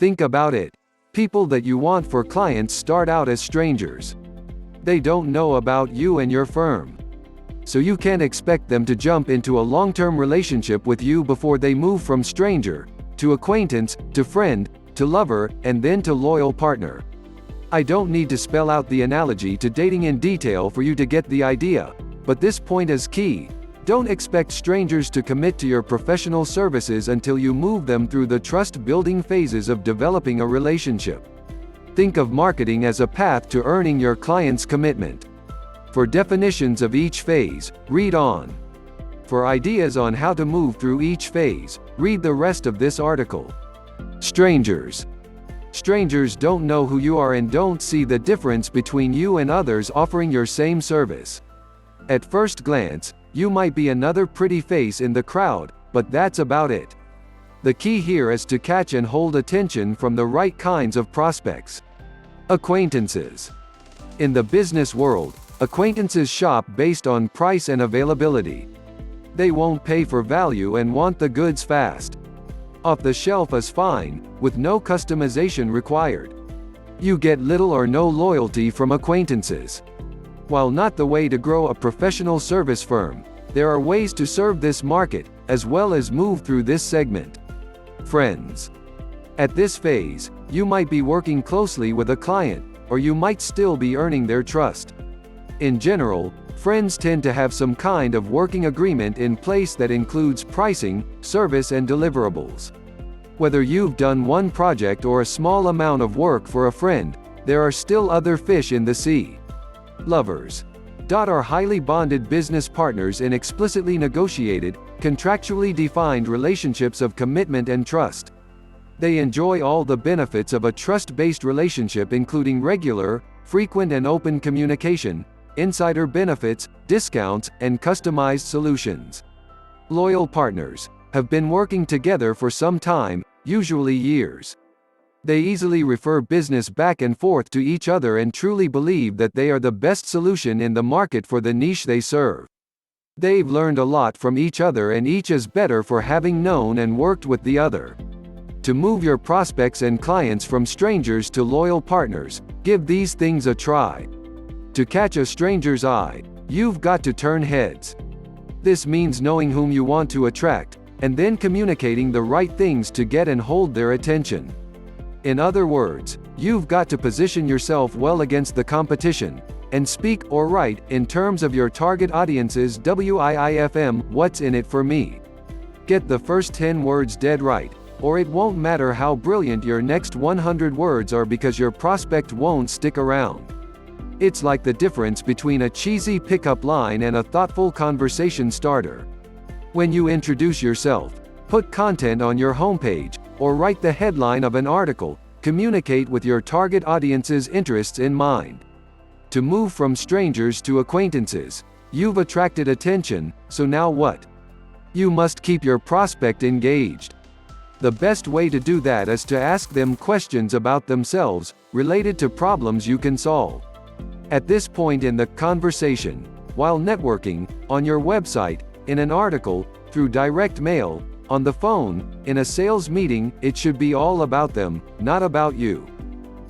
Think about it. People that you want for clients start out as strangers. They don't know about you and your firm. So you can't expect them to jump into a long-term relationship with you before they move from stranger to acquaintance, to friend, to lover, and then to loyal partner. I don't need to spell out the analogy to dating in detail for you to get the idea, but this point is key. Don't expect strangers to commit to your professional services until you move them through the trust-building phases of developing a relationship. Think of marketing as a path to earning your client's commitment. For definitions of each phase, read on. For ideas on how to move through each phase, read the rest of this article. Strangers. Strangers don't know who you are and don't see the difference between you and others offering your same service. At first glance, you might be another pretty face in the crowd, but that's about it. The key here is to catch and hold attention from the right kinds of prospects. Acquaintances. In the business world, acquaintances shop based on price and availability. They won't pay for value and want the goods fast. Off the shelf is fine, with no customization required. You get little or no loyalty from acquaintances. While not the way to grow a professional service firm, there are ways to serve this market, as well as move through this segment. Friends. At this phase, you might be working closely with a client, or you might still be earning their trust. In general, friends tend to have some kind of working agreement in place that includes pricing, service, and deliverables. Whether you've done one project or a small amount of work for a friend, there are still other fish in the sea. Lovers. Are highly bonded business partners in explicitly negotiated, contractually defined relationships of commitment and trust. They enjoy all the benefits of a trust-based relationship, including regular, frequent and open communication, insider benefits, discounts, and customized solutions. Loyal partners have been working together for some time, usually years. They easily refer business back and forth to each other and truly believe that they are the best solution in the market for the niche they serve. They've learned a lot from each other and each is better for having known and worked with the other. To move your prospects and clients from strangers to loyal partners, give these things a try. To catch a stranger's eye, you've got to turn heads. This means knowing whom you want to attract, and then communicating the right things to get and hold their attention. In other words, you've got to position yourself well against the competition, and speak or write in terms of your target audience's WIIFM, what's in it for me. Get the first 10 words dead right, or it won't matter how brilliant your next 100 words are because your prospect won't stick around. It's like the difference between a cheesy pickup line and a thoughtful conversation starter. When you introduce yourself, put content on your homepage, or write the headline of an article, communicate with your target audience's interests in mind. To move from strangers to acquaintances, you've attracted attention, so now what? You must keep your prospect engaged. The best way to do that is to ask them questions about themselves, related to problems you can solve. At this point in the conversation, while networking, on your website, in an article, through direct mail, on the phone, in a sales meeting, it should be all about them, not about you.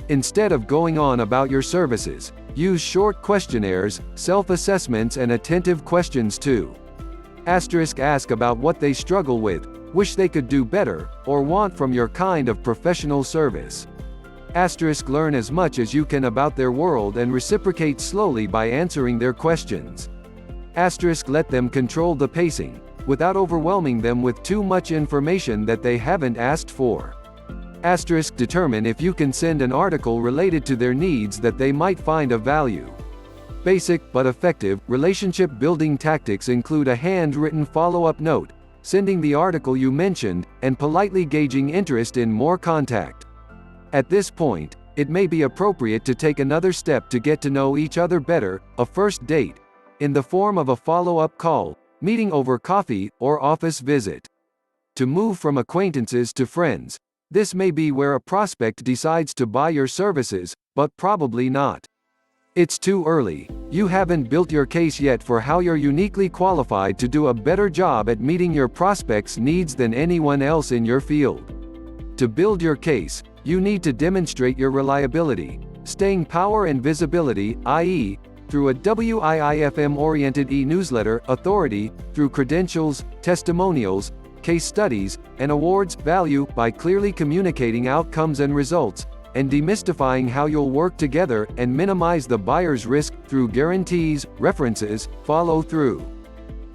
Instead of going on about your services, use short questionnaires, self-assessments and attentive questions too. Ask about what they struggle with, wish they could do better, or want from your kind of professional service. Learn as much as you can about their world and reciprocate slowly by answering their questions. Let them control the pacing, without overwhelming them with too much information that they haven't asked for. Determine if you can send an article related to their needs that they might find of value. Basic but effective relationship building tactics include a handwritten follow-up note, sending the article you mentioned, and politely gauging interest in more contact. At this point, it may be appropriate to take another step to get to know each other better, a first date, in the form of a follow-up call, meeting over coffee, or office visit. To move from acquaintances to friends, this may be where a prospect decides to buy your services, but probably not. It's too early. You haven't built your case yet for how you're uniquely qualified to do a better job at meeting your prospects' needs than anyone else in your field. To build your case, You need to demonstrate your reliability, staying power and visibility, i.e., through a WIIFM-oriented e-newsletter, authority, through credentials, testimonials, case studies, and awards, value, by clearly communicating outcomes and results, and demystifying how you'll work together, and minimize the buyer's risk, through guarantees, references, follow-through.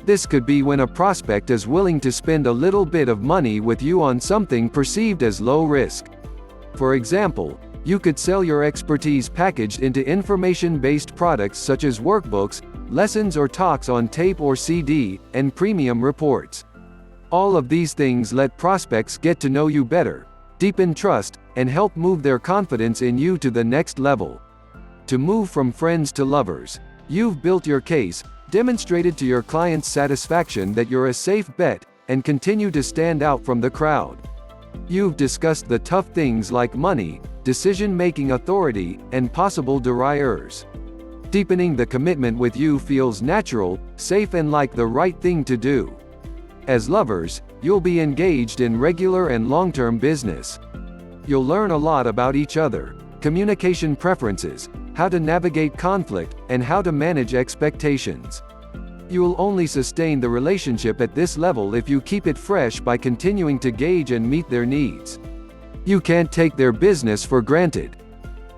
This could be when a prospect is willing to spend a little bit of money with you on something perceived as low risk. For example, you could sell your expertise packaged into information-based products such as workbooks, lessons or talks on tape or CD, and premium reports. All of these things let prospects get to know you better, deepen trust, and help move their confidence in you to the next level. To move from friends to lovers. You've built your case, demonstrated to your client's satisfaction that you're a safe bet, and continue to stand out from the crowd. You've discussed the tough things like money, decision-making authority, and possible derailleurs. Deepening the commitment with you feels natural, safe, and like the right thing to do. As lovers, you'll be engaged in regular and long-term business. You'll learn a lot about each other, communication preferences, how to navigate conflict, and how to manage expectations. You'll only sustain the relationship at this level if you keep it fresh by continuing to gauge and meet their needs. You can't take their business for granted.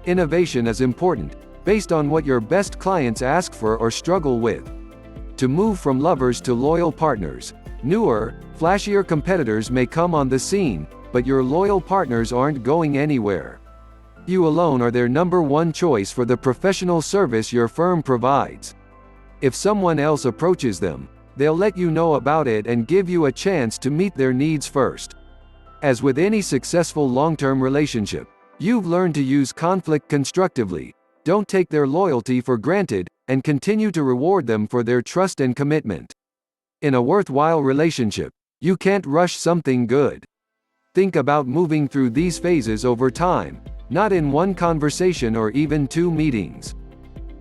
Innovation is important, based on what your best clients ask for or struggle with. To move from lovers to loyal partners, newer, flashier competitors may come on the scene, but your loyal partners aren't going anywhere. You alone are their number one choice for the professional service your firm provides. If someone else approaches them, they'll let you know about it and give you a chance to meet their needs first. As with any successful long-term relationship, you've learned to use conflict constructively, don't take their loyalty for granted, and continue to reward them for their trust and commitment. In a worthwhile relationship, you can't rush something good. Think about moving through these phases over time, not in one conversation or even 2 meetings.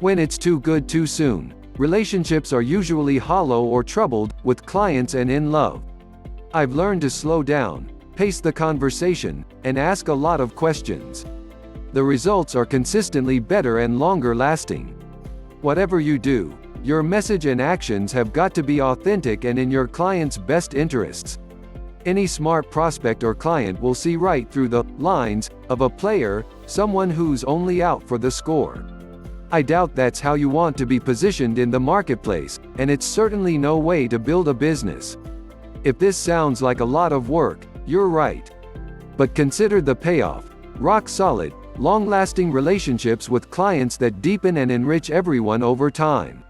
When it's too good too soon, relationships are usually hollow or troubled, with clients and in love. I've learned to slow down, pace the conversation, and ask a lot of questions. The results are consistently better and longer lasting. Whatever you do, your message and actions have got to be authentic and in your client's best interests. Any smart prospect or client will see right through the lines of a player, someone who's only out for the score. I doubt that's how you want to be positioned in the marketplace, and it's certainly no way to build a business. If this sounds like a lot of work, you're right. But consider the payoff: rock-solid, long-lasting relationships with clients that deepen and enrich everyone over time.